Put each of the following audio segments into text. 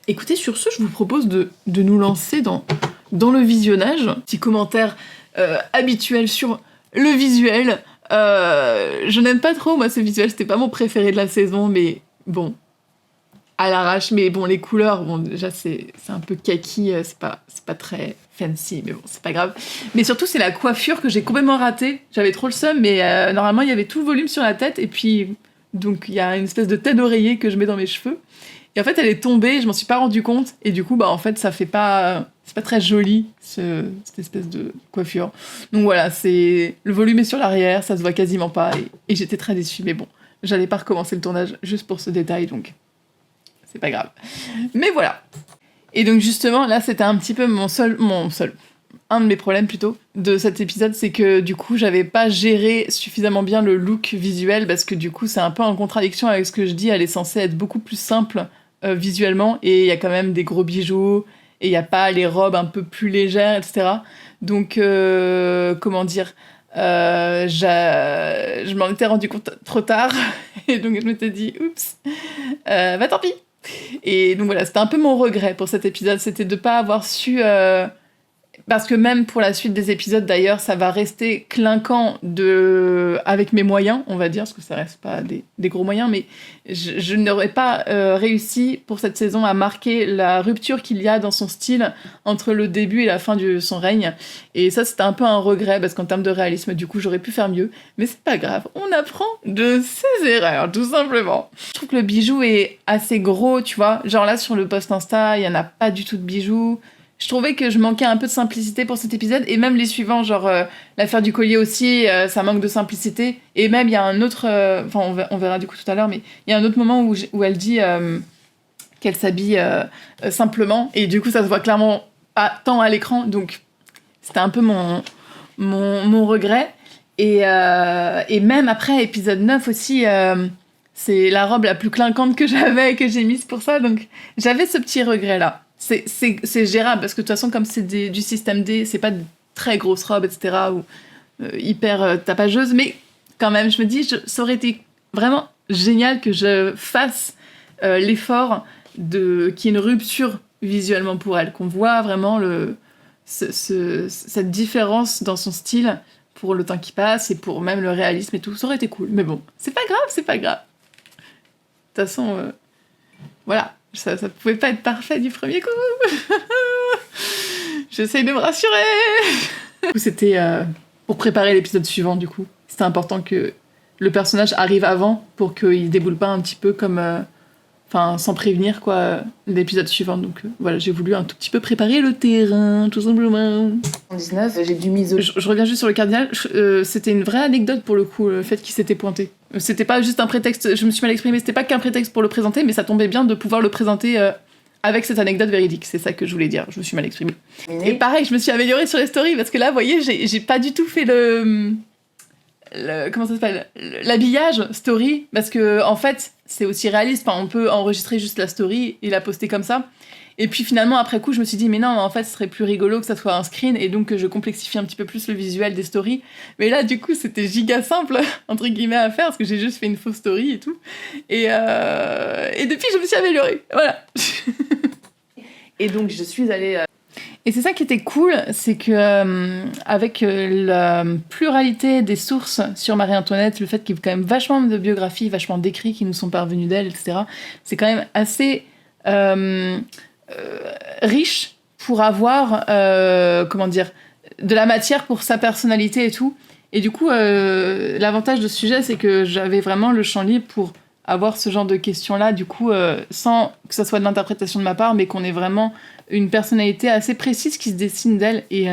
Écoutez, sur ce, je vous propose de nous lancer dans le visionnage. Petit commentaire habituel sur le visuel. Je n'aime pas trop, moi, ce visuel, c'était pas mon préféré de la saison, mais bon, à l'arrache. Mais bon, les couleurs, bon, déjà, c'est un peu kaki, c'est pas très fancy, mais bon, c'est pas grave. Mais surtout, c'est la coiffure que j'ai complètement ratée. J'avais trop le seum, mais normalement, il y avait tout le volume sur la tête, et puis, donc, il y a une espèce de tête d'oreiller que je mets dans mes cheveux. Et en fait, elle est tombée, je m'en suis pas rendu compte, et du coup, bah, en fait, ça fait pas... C'est pas très joli, cette espèce de coiffure. Donc voilà, le volume est sur l'arrière, ça se voit quasiment pas, et j'étais très déçue, mais bon, j'allais pas recommencer le tournage juste pour ce détail, donc c'est pas grave. Mais voilà. Et donc justement, là, c'était un petit peu un de mes problèmes plutôt, de cet épisode, c'est que du coup, j'avais pas géré suffisamment bien le look visuel, parce que du coup, c'est un peu en contradiction avec ce que je dis, elle est censée être beaucoup plus simple visuellement, et il y a quand même des gros bijoux, et il n'y a pas les robes un peu plus légères, etc. Donc, comment dire, je m'en étais rendu compte trop tard, et donc je m'étais dit, oups, bah tant pis. Et donc voilà, c'était un peu mon regret pour cet épisode, c'était de pas avoir su... Parce que même pour la suite des épisodes, d'ailleurs, ça va rester clinquant avec mes moyens, on va dire, parce que ça reste pas des gros moyens, mais je n'aurais pas réussi pour cette saison à marquer la rupture qu'il y a dans son style entre le début et la fin de son règne. Et ça, c'était un peu un regret, parce qu'en termes de réalisme, du coup, j'aurais pu faire mieux. Mais c'est pas grave, on apprend de ses erreurs, tout simplement. Je trouve que le bijou est assez gros, tu vois. Genre là, sur le post Insta, il y en a pas du tout de bijoux. Je trouvais que je manquais un peu de simplicité pour cet épisode, et même les suivants, genre l'affaire du collier aussi, ça manque de simplicité. Et même, il y a un autre... Enfin, on verra du coup tout à l'heure, mais il y a un autre moment où elle dit qu'elle s'habille simplement, et du coup, ça se voit clairement pas tant à l'écran, donc c'était un peu mon regret. Et même après, épisode 9 aussi... c'est la robe la plus clinquante que j'avais et que j'ai mise pour ça, donc j'avais ce petit regret-là. C'est gérable, parce que de toute façon, comme c'est du système D, c'est pas de très grosses robes, etc., ou hyper tapageuses, mais quand même, je me dis, ça aurait été vraiment génial que je fasse l'effort qu'il y ait une rupture visuellement pour elle, qu'on voit vraiment cette différence dans son style pour le temps qui passe et pour même le réalisme et tout. Ça aurait été cool, mais bon, c'est pas grave, c'est pas grave. De toute façon, voilà. Ça pouvait pas être parfait du premier coup. J'essaye de me rassurer. C'était pour préparer l'épisode suivant, du coup. C'était important que le personnage arrive avant pour qu'il déboule pas un petit peu comme... sans prévenir, quoi, l'épisode suivant. Donc voilà, j'ai voulu un tout petit peu préparer le terrain, tout simplement. En 19, j'ai dû m'isoler. Je reviens juste sur le cardinal. C'était une vraie anecdote pour le coup, le fait qu'il s'était pointé. C'était pas juste un prétexte, je me suis mal exprimée, c'était pas qu'un prétexte pour le présenter, mais ça tombait bien de pouvoir le présenter avec cette anecdote véridique. C'est ça que je voulais dire, je me suis mal exprimée. Et pareil, je me suis améliorée sur les stories, parce que là, vous voyez, j'ai pas du tout fait comment ça s'appelle, l'habillage story, parce que en fait c'est aussi réaliste, on peut enregistrer juste la story et la poster comme ça, et puis finalement après coup je me suis dit mais non, en fait ce serait plus rigolo que ça soit un screen, et donc que je complexifie un petit peu plus le visuel des stories, mais là du coup c'était giga simple entre guillemets à faire, parce que j'ai juste fait une fausse story et tout, et depuis je me suis améliorée, voilà. Et donc je suis allée et c'est ça qui était cool, c'est que avec la pluralité des sources sur Marie-Antoinette, le fait qu'il y ait quand même vachement de biographies, vachement d'écrits qui nous sont parvenus d'elle, etc., c'est quand même assez riche pour avoir, comment dire, de la matière pour sa personnalité et tout. Et du coup, l'avantage de ce sujet, c'est que j'avais vraiment le champ libre pour avoir ce genre de questions-là, du coup, sans que ça soit de l'interprétation de ma part, mais qu'on ait vraiment une personnalité assez précise qui se dessine d'elle. Et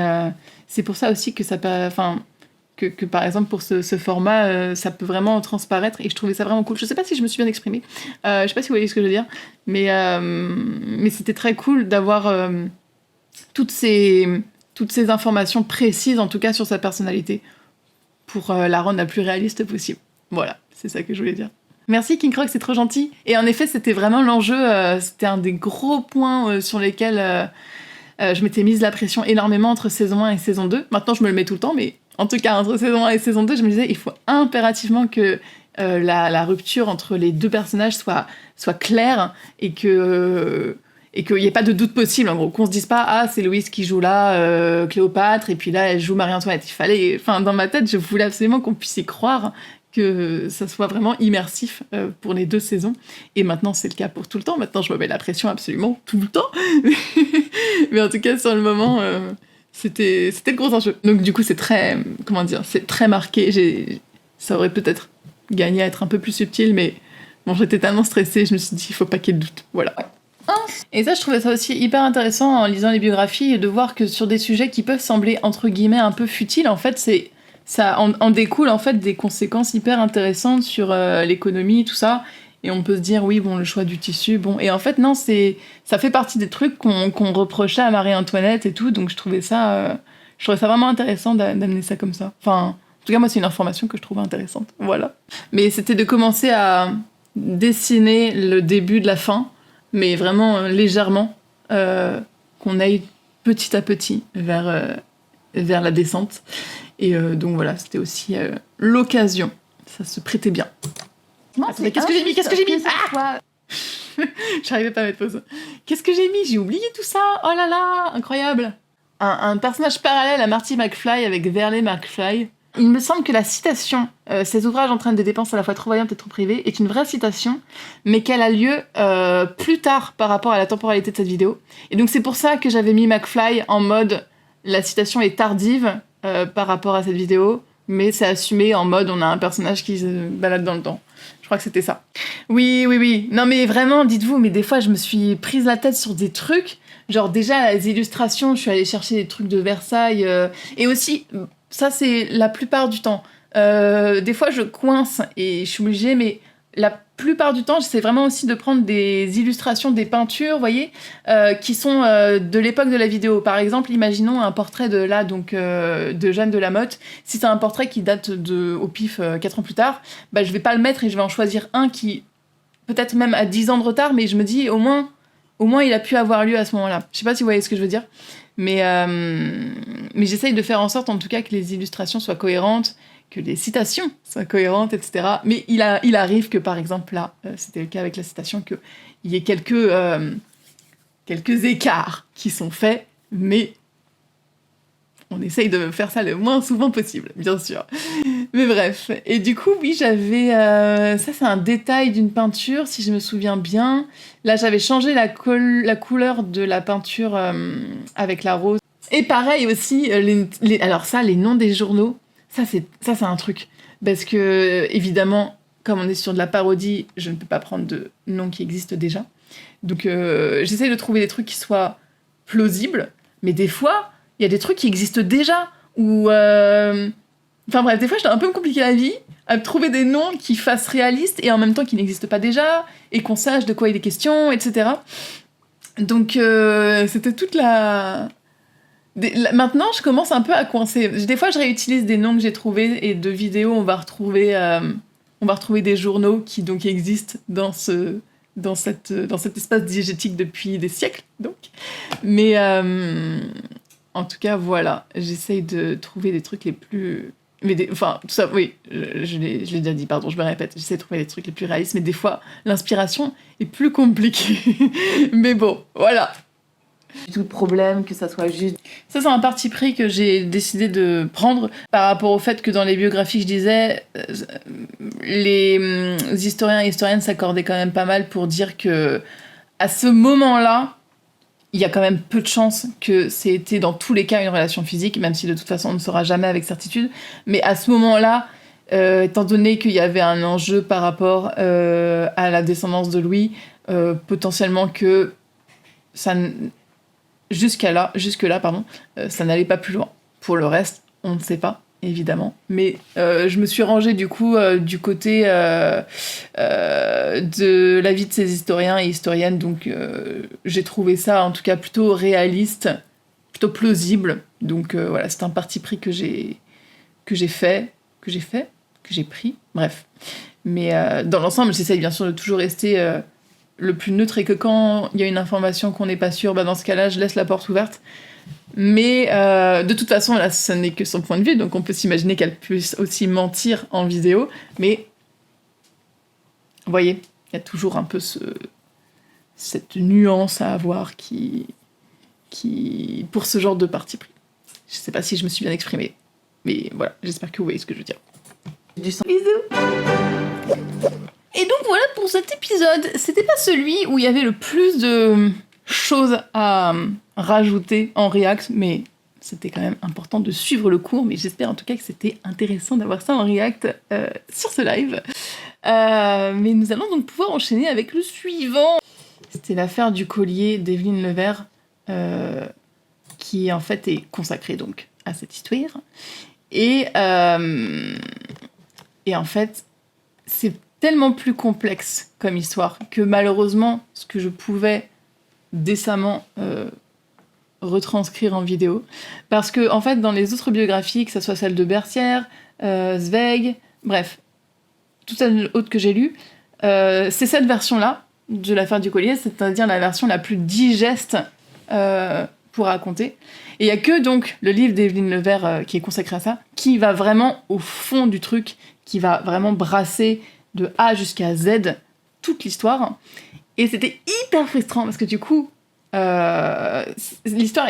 c'est pour ça aussi que ça peut... Enfin, que par exemple, pour ce format, ça peut vraiment transparaître. Et je trouvais ça vraiment cool. Je sais pas si je me suis bien exprimée. Je sais pas si vous voyez ce que je veux dire. Mais c'était très cool d'avoir toutes ces informations précises, en tout cas, sur sa personnalité, pour la rendre la plus réaliste possible. Voilà, c'est ça que je voulais dire. Merci King Croc, c'est trop gentil. Et en effet, c'était vraiment l'enjeu, c'était un des gros points sur lesquels je m'étais mise la pression énormément entre saison 1 et saison 2. Maintenant, je me le mets tout le temps, mais en tout cas, entre saison 1 et saison 2, je me disais, il faut impérativement que la rupture entre les deux personnages soit claire, et que et qu'il n'y ait pas de doute possible, en gros, qu'on se dise pas, ah, c'est Louise qui joue là, Cléopâtre, et puis là, elle joue Marie-Antoinette. Enfin, dans ma tête, je voulais absolument qu'on puisse y croire, que ça soit vraiment immersif pour les 2 saisons. Et maintenant, c'est le cas pour tout le temps. Maintenant, je me mets la pression absolument tout le temps. Mais en tout cas, sur le moment, c'était le gros enjeu. Donc, du coup, c'est très, c'est très marqué. Ça aurait peut-être gagné à être un peu plus subtil, mais bon, j'étais tellement stressée, je me suis dit, il faut pas qu'il y ait de doute. Voilà. Et ça, je trouvais ça aussi hyper intéressant en lisant les biographies, de voir que sur des sujets qui peuvent sembler, entre guillemets, un peu futiles, en fait, ça en découle en fait des conséquences hyper intéressantes sur l'économie, tout ça. Et on peut se dire, oui, bon, le choix du tissu, bon. Et en fait, non, ça fait partie des trucs qu'on reprochait à Marie-Antoinette et tout, donc je trouvais ça vraiment intéressant d'amener ça comme ça. Enfin, en tout cas, moi, c'est une information que je trouvais intéressante. Voilà. Mais c'était de commencer à dessiner le début de la fin, mais vraiment légèrement, qu'on aille petit à petit vers la descente. Et donc voilà, c'était aussi l'occasion. Ça se prêtait bien. Attendez, qu'est-ce que j'ai mis Ah J'arrivais pas à mettre pause. Qu'est-ce que j'ai mis? J'ai oublié tout ça. Oh là là, incroyable. Un personnage parallèle à Marty McFly avec Verley McFly. Il me semble que la citation « Ces ouvrages entraînent des dépenses à la fois trop voyantes et trop privées » est une vraie citation, mais qu'elle a lieu plus tard par rapport à la temporalité de cette vidéo. Et donc c'est pour ça que j'avais mis McFly en mode « La citation est tardive par rapport à cette vidéo », mais c'est assumé en mode « On a un personnage qui se balade dans le temps ». Je crois que c'était ça. Oui. Non mais vraiment, dites-vous, mais des fois je me suis prise la tête sur des trucs, genre déjà les illustrations, je suis allée chercher des trucs de Versailles, et aussi... Ça, c'est la plupart du temps. Des fois, je coince et je suis obligée, mais la plupart du temps, j'essaie vraiment aussi de prendre des illustrations, des peintures, vous voyez, qui sont de l'époque de la vidéo. Par exemple, imaginons un portrait de Jeanne de Lamotte. Si c'est un portrait qui date au pif 4 ans plus tard, bah, je vais pas le mettre et je vais en choisir un qui, peut-être même à 10 ans de retard, mais je me dis, au moins, il a pu avoir lieu à ce moment-là. Je sais pas si vous voyez ce que je veux dire. Mais j'essaye de faire en sorte, en tout cas, que les illustrations soient cohérentes, que les citations soient cohérentes, etc. Mais il arrive que, par exemple, là, c'était le cas avec la citation, qu'il y ait quelques écarts qui sont faits, mais on essaye de faire ça le moins souvent possible, bien sûr. Mais bref. Et du coup, oui, j'avais... ça, c'est un détail d'une peinture, si je me souviens bien. Là, j'avais changé la couleur de la peinture avec la rose. Et pareil aussi, alors ça, les noms des journaux, ça, c'est un truc. Parce que, évidemment, comme on est sur de la parodie, je ne peux pas prendre de noms qui existent déjà. Donc, j'essaye de trouver des trucs qui soient plausibles. Mais des fois, il y a des trucs qui existent déjà. Ou... Enfin bref, des fois, j'étais un peu me compliquer la vie à trouver des noms qui fassent réalistes et en même temps qui n'existent pas déjà et qu'on sache de quoi il est question, etc. Donc, c'était toute la... Maintenant, je commence un peu à coincer. Des fois, je réutilise des noms que j'ai trouvés et de vidéos, on va retrouver des journaux qui donc existent dans cet espace diégétique depuis des siècles, donc. Mais en tout cas, voilà, j'essaye de trouver des trucs les plus... Enfin, tout ça, oui, je l'ai déjà dit, pardon, je me répète, j'essaie de trouver les trucs les plus réalistes, mais des fois, l'inspiration est plus compliquée. Mais bon, voilà. Tout le problème, que ça soit juste... Ça, c'est un parti pris que j'ai décidé de prendre par rapport au fait que dans les biographies, je disais, les historiens et historiennes s'accordaient quand même pas mal pour dire que à ce moment-là, il y a quand même peu de chances que c'était dans tous les cas une relation physique, même si de toute façon on ne saura jamais avec certitude. Mais à ce moment-là, étant donné qu'il y avait un enjeu par rapport à la descendance de Louis, potentiellement que ça... Jusque-là, ça n'allait pas plus loin. Pour le reste, on ne sait pas, évidemment. Mais je me suis rangée, du coup, du côté de l'avis de ces historiens et historiennes. Donc, j'ai trouvé ça, en tout cas, plutôt réaliste, plutôt plausible. Donc, voilà, c'est un parti pris que j'ai pris. Bref. Mais dans l'ensemble, j'essaye bien sûr de toujours rester... le plus neutre est que quand il y a une information qu'on n'est pas sûr, bah dans ce cas-là, je laisse la porte ouverte. Mais de toute façon, là, ce n'est que son point de vue, donc on peut s'imaginer qu'elle puisse aussi mentir en vidéo. Mais, vous voyez, il y a toujours un peu cette nuance à avoir qui pour ce genre de parti pris. Je sais pas si je me suis bien exprimée, mais voilà, j'espère que vous voyez ce que je veux dire. Bisous. Et donc voilà pour cet épisode. C'était pas celui où il y avait le plus de choses à rajouter en react, mais c'était quand même important de suivre le cours, mais j'espère en tout cas que c'était intéressant d'avoir ça en react sur ce live. Mais nous allons donc pouvoir enchaîner avec le suivant. C'était l'affaire du collier d'Evelyne Levert, qui en fait est consacrée donc à cette histoire. Et en fait, c'est tellement plus complexe comme histoire que malheureusement, ce que je pouvais décemment retranscrire en vidéo, parce que en fait, dans les autres biographies, que ce soit celle de Bertière, Zweig, bref, toutes celles autres que j'ai lues, c'est cette version-là de l'affaire du collier, c'est-à-dire la version la plus digeste pour raconter. Et il y a que donc le livre d'Evelyne Levert qui est consacré à ça, qui va vraiment au fond du truc, qui va vraiment brasser de A jusqu'à Z toute l'histoire. Et c'était hyper frustrant parce que du coup, l'histoire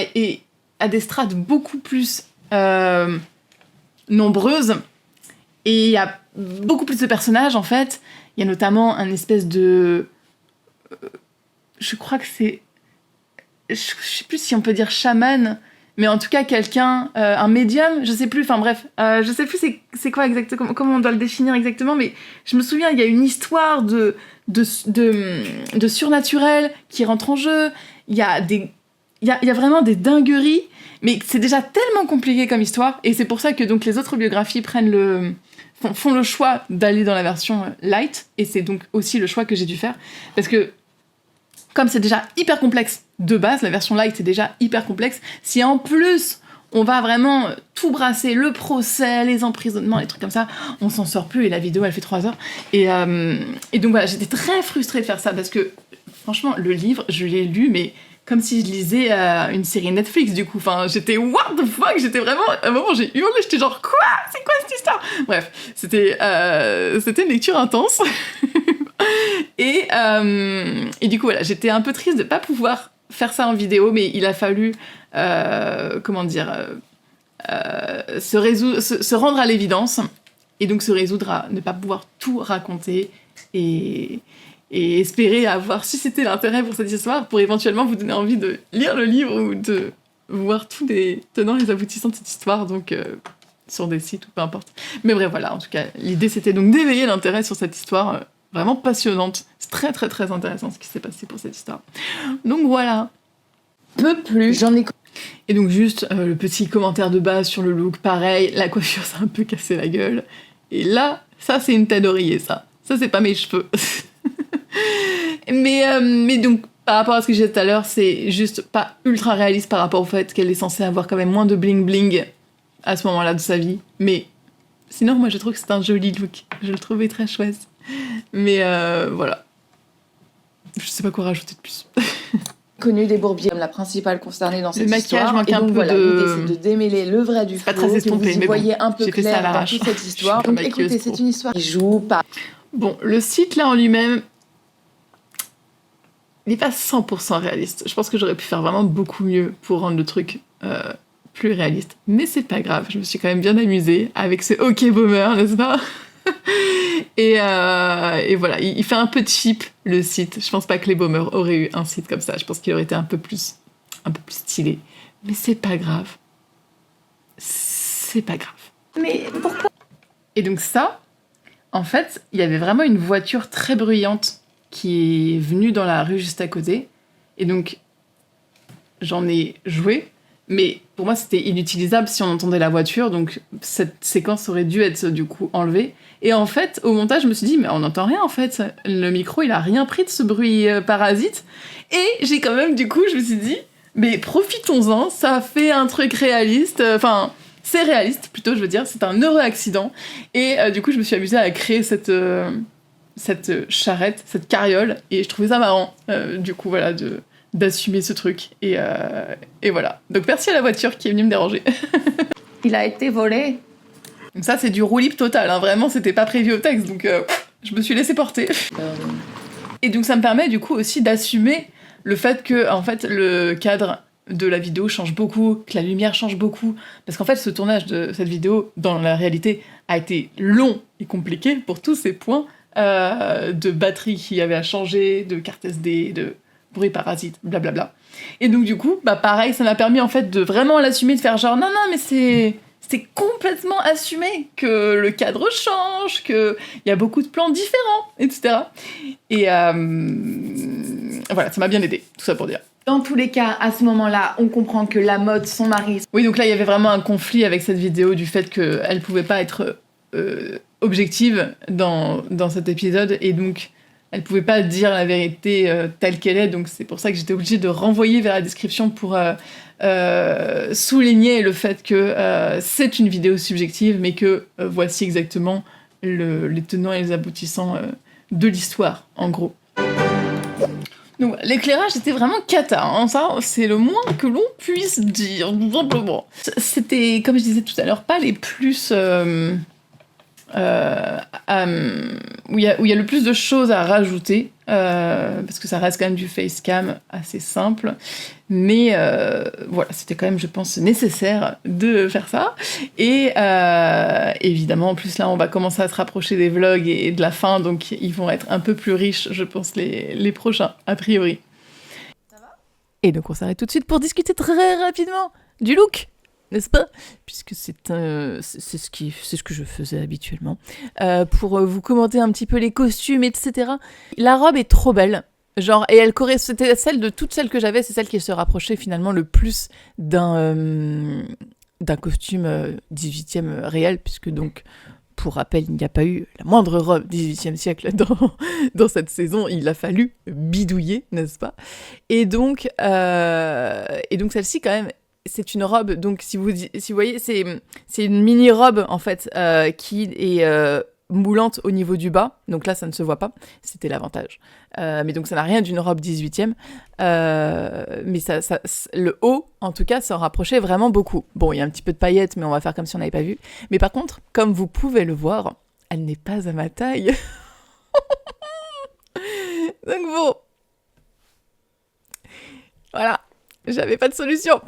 a des strates beaucoup plus nombreuses et il y a beaucoup plus de personnages en fait. Il y a notamment un espèce de... je crois que c'est... je sais plus si on peut dire chaman, mais en tout cas quelqu'un, un médium, je sais plus, enfin bref, je sais plus c'est quoi exactement, comment on doit le définir exactement, mais je me souviens, il y a une histoire de surnaturel qui rentre en jeu, il y a vraiment des dingueries, mais c'est déjà tellement compliqué comme histoire, et c'est pour ça que donc les autres biographies font le choix d'aller dans la version light, et c'est donc aussi le choix que j'ai dû faire, parce que comme c'est déjà hyper complexe de base, la version light c'est déjà hyper complexe, si en plus on va vraiment tout brasser, le procès, les emprisonnements, les trucs comme ça, on s'en sort plus et la vidéo elle fait 3 heures. Et donc voilà, j'étais très frustrée de faire ça parce que franchement le livre je l'ai lu mais comme si je lisais une série Netflix du coup, enfin j'étais what the fuck, j'étais vraiment, à un moment j'ai hurlé, j'étais genre quoi, c'est quoi cette histoire? Bref, c'était une lecture intense. Et du coup voilà, j'étais un peu triste de pas pouvoir faire ça en vidéo, mais il a fallu se rendre à l'évidence et donc se résoudre à ne pas pouvoir tout raconter et espérer avoir suscité l'intérêt pour cette histoire pour éventuellement vous donner envie de lire le livre ou de voir tous les tenants et les aboutissants de cette histoire, donc sur des sites ou peu importe. Mais bref, voilà, en tout cas, l'idée c'était donc d'éveiller l'intérêt sur cette histoire vraiment passionnante. C'est très très très intéressant ce qui s'est passé pour cette histoire. Donc voilà. J'en ai... Et donc juste le petit commentaire de base sur le look, pareil, la coiffure s'est un peu cassé la gueule. Et là, ça c'est une tête d'oreiller, ça. Ça c'est pas mes cheveux. mais donc, par rapport à ce que je disais tout à l'heure, c'est juste pas ultra réaliste par rapport au fait qu'elle est censée avoir quand même moins de bling bling à ce moment-là de sa vie. Mais sinon, moi je trouve que c'est un joli look. Je le trouvais très chouette. Mais voilà. Je sais pas quoi rajouter de plus. Connu des Bourbiers comme la principale concernée dans cette le histoire. Le maquillage manque un peu voilà, de... l'idée c'est de démêler le vrai du faux, pas très estompé, que vous y mais voyez bon, un peu clair dans toute cette histoire. Donc écoutez, c'est une histoire qui joue pas. Bon, le site là en lui-même, il n'est pas 100% réaliste. Je pense que j'aurais pu faire vraiment beaucoup mieux pour rendre le truc plus réaliste. Mais c'est pas grave, je me suis quand même bien amusée avec ce hockey boomer, n'est-ce pas? Et voilà, il fait un peu cheap le site. Je pense pas que les boomers auraient eu un site comme ça. Je pense qu'il aurait été un peu plus stylé. Mais c'est pas grave. C'est pas grave. Mais pourquoi? Et donc ça, en fait, il y avait vraiment une voiture très bruyante qui est venue dans la rue juste à côté. Et donc, j'en ai joué. Mais pour moi, c'était inutilisable si on entendait la voiture. Donc, cette séquence aurait dû être, du coup, enlevée. Et en fait, au montage, je me suis dit, mais on n'entend rien, en fait. Le micro, il a rien pris de ce bruit parasite. Et j'ai quand même, du coup, je me suis dit, mais profitons-en, ça fait un truc réaliste. Enfin, c'est réaliste, plutôt, je veux dire. C'est un heureux accident. Et du coup, je me suis amusée à créer cette charrette, cette carriole. Et je trouvais ça marrant, du coup, voilà, d'assumer ce truc. Et voilà. Donc, merci à la voiture qui est venue me déranger. Il a été volé. Donc ça, c'est du roulip total, hein. Vraiment, c'était pas prévu au texte, donc je me suis laissée porter. Et donc ça me permet du coup aussi d'assumer le fait que en fait le cadre de la vidéo change beaucoup, que la lumière change beaucoup, parce qu'en fait ce tournage de cette vidéo dans la réalité a été long et compliqué pour tous ces points de batterie qui avait à changer, de carte SD, de bruit parasite, blablabla. Et donc du coup, pareil, ça m'a permis en fait de vraiment l'assumer, de faire genre non mais c'est complètement assumé que le cadre change, qu'il y a beaucoup de plans différents, etc. Et voilà, ça m'a bien aidé, tout ça pour dire. Dans tous les cas, à ce moment-là, on comprend que la mode, son mari... Oui, donc là, il y avait vraiment un conflit avec cette vidéo du fait qu'elle pouvait pas être objective dans cet épisode, et donc elle pouvait pas dire la vérité telle qu'elle est, donc c'est pour ça que j'étais obligée de renvoyer vers la description pour souligner le fait que c'est une vidéo subjective, mais que voici exactement les tenants et les aboutissants de l'histoire, en gros. Donc l'éclairage était vraiment cata, hein, ça c'est le moins que l'on puisse dire, tout simplement. C'était, comme je disais tout à l'heure, pas les plus... où il y a le plus de choses à rajouter, parce que ça reste quand même du facecam assez simple, mais voilà, c'était quand même, je pense, nécessaire de faire ça. Et évidemment, en plus là, on va commencer à se rapprocher des vlogs et de la fin, donc ils vont être un peu plus riches, je pense, les prochains, a priori. Ça va ? Et donc on s'arrête tout de suite pour discuter très rapidement du look, n'est-ce pas ? Puisque c'est ce que je faisais habituellement. Pour vous commenter un petit peu les costumes, etc. La robe est trop belle. Genre, et elle c'était celle de toutes celles que j'avais, c'est celle qui se rapprochait finalement le plus d'un costume 18e réel, puisque donc, pour rappel, il n'y a pas eu la moindre robe 18e siècle dans cette saison, il a fallu bidouiller, n'est-ce pas ? Et donc celle-ci quand même, c'est une robe, donc si vous voyez, c'est une mini-robe en fait, qui est moulante au niveau du bas, donc là ça ne se voit pas, c'était l'avantage. Mais donc ça n'a rien d'une robe 18e, mais le haut, en tout cas, s'en rapprochait vraiment beaucoup. Bon, il y a un petit peu de paillettes, mais on va faire comme si on n'avait pas vu. Mais par contre, comme vous pouvez le voir, elle n'est pas à ma taille. Donc bon. Voilà, j'avais pas de solution.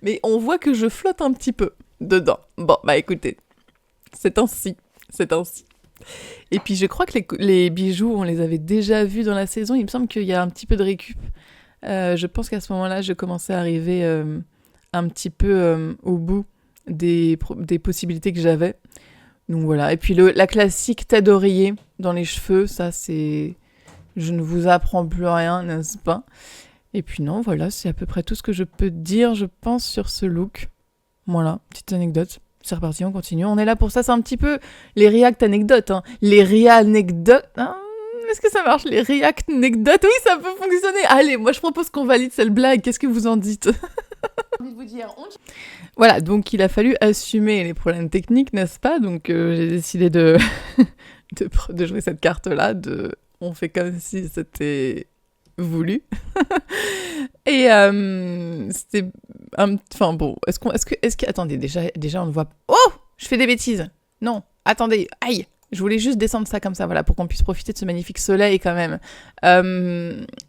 Mais on voit que je flotte un petit peu dedans. Bon, écoutez, c'est ainsi. Et puis je crois que les bijoux, on les avait déjà vus dans la saison. Il me semble qu'il y a un petit peu de récup. Je pense qu'à ce moment-là, je commençais à arriver un petit peu au bout des possibilités que j'avais. Donc voilà. Et puis la classique tête d'oreiller dans les cheveux, ça c'est... Je ne vous apprends plus rien, n'est-ce pas ? Et puis non, voilà, c'est à peu près tout ce que je peux dire, je pense, sur ce look. Voilà, petite anecdote. C'est reparti, on continue. On est là pour ça, c'est un petit peu les react anecdotes. Hein. Les anecdotes. Hein, est-ce que ça marche, les react anecdotes ? Oui, ça peut fonctionner. Allez, moi je propose qu'on valide cette blague. Qu'est-ce que vous en dites ? J'ai envie de vous dire, Voilà, donc il a fallu assumer les problèmes techniques, n'est-ce pas ? Donc j'ai décidé de jouer cette carte-là. On fait comme si c'était voulu. Et c'était enfin bon, est-ce que attendez, déjà on ne voit... Oh, je fais des bêtises. Non, attendez, aïe, je voulais juste descendre ça comme ça, voilà, pour qu'on puisse profiter de ce magnifique soleil quand même.